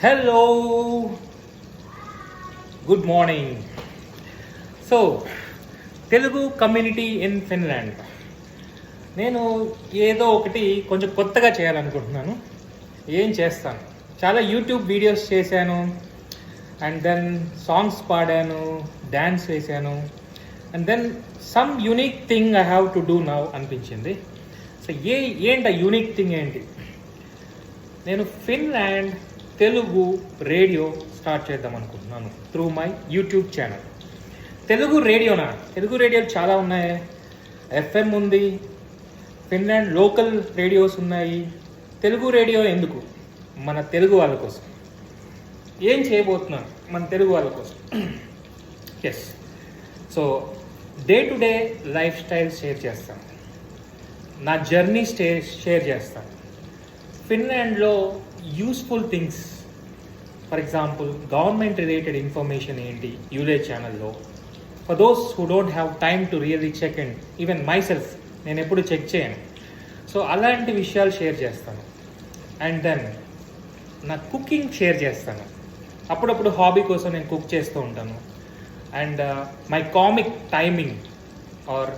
Hello, good morning. So Telugu community in Finland, నేను ఏదో ఒకటి కొంచెం కొత్తగా చేయాలనుకుంటున్నాను. ఏం చేస్తాను, చాలా యూట్యూబ్ వీడియోస్ చేశాను, అండ్ దెన్ సాంగ్స్ పాడాను, డ్యాన్స్ వేసాను, and then some unique thing I have to do now అనిపించింది. సో ఏంటి ఆ యూనిక్ థింగ్ ఏంటి? నేను ఫిన్లాండ్ తెలుగు రేడియో స్టార్ట్ చేద్దాం అనుకుంటున్నాను through my YouTube channel. Telugu రేడియోనా? తెలుగు రేడియోలు చాలా ఉన్నాయి. ఎఫ్ఎం ఉంది, ఫిన్లాండ్ లోకల్ రేడియోస్ ఉన్నాయి. తెలుగు రేడియో ఎందుకు? మన తెలుగు వాళ్ళ కోసం ఏం చేయబోతున్నాను, మన తెలుగు వాళ్ళ కోసం. Yes, so day to day life style share చేస్తాను, నా జర్నీ షేర్ చేస్తాను. ఫిన్లాండ్లో useful things, for example government related information ఏంటి యూలే ఛానల్లో. For those who don't have time to really check, and even myself, నేను ఎప్పుడు చెక్ చేయను. సో అలాంటి విషయాలు షేర్ చేస్తాను. అండ్ దెన్ నా కుకింగ్ షేర్ చేస్తాను. అప్పుడప్పుడు హాబీ కోసం నేను కుక్ చేస్తూ ఉంటాను. And my comic timing or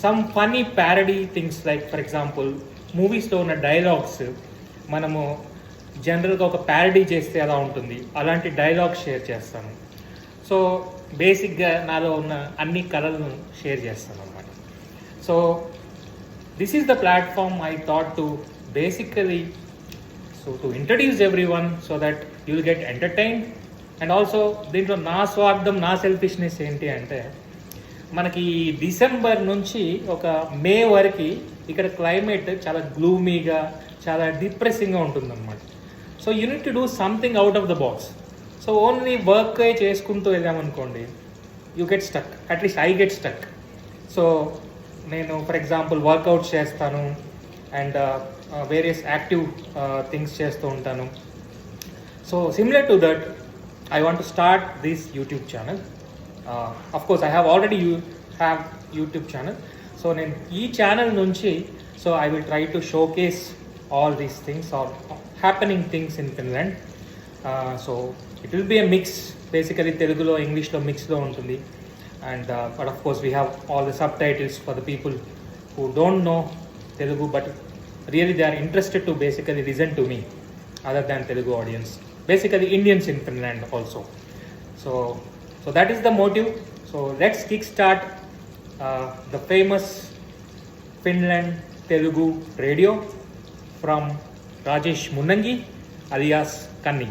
some funny parody things, like for example మూవీస్లో ఉన్న డైలాగ్స్ మనము జనరల్గా ఒక ప్యారడీ చేస్తే ఎలా ఉంటుంది, అలాంటి డైలాగ్స్ షేర్ చేస్తాను. సో బేసిక్గా నాలో ఉన్న అన్ని కళలను షేర్ చేస్తాను అన్నమాట. So this is the platform I thought to basically to introduce every one so that you will get entertained. And also దీంట్లో నా స్వార్థం, నా సెల్ఫిష్నెస్ ఏంటి అంటే, మనకి డిసెంబర్ నుంచి ఒక మే వరకు ఇక్కడ క్లైమేట్ చాలా గ్లూమీగా, చాలా డిప్రెసింగ్గా ఉంటుందన్నమాట. So you need to do something out of the box. So only work చేసుకుంటూ వెళ్ళామనుకోండి, you get stuck, at least I get stuck. So నేను ఫర్ ఎగ్జాంపుల్ వర్కౌట్స్ చేస్తాను, అండ్ వేరియస్ యాక్టివ్ థింగ్స్ చేస్తూ ఉంటాను. So similar to that I want to start this YouTube channel. Of course I have already have YouTube channel. So నేను ఈ channel నుంచి, so I will try to showcase all these things or happening things in Finland. So it will be a mix, basically తెలుగులో ఇంగ్లీష్లో మిక్స్లో ఉంటుంది. And but of course we have all the subtitles for the people who don't know Telugu but really they are interested to basically listen to me, other than Telugu audience, basically Indians in Finland also. So that is the motive. So let's kickstart the famous Finland Telugu radio from Rajesh Munnangi alias Kanni.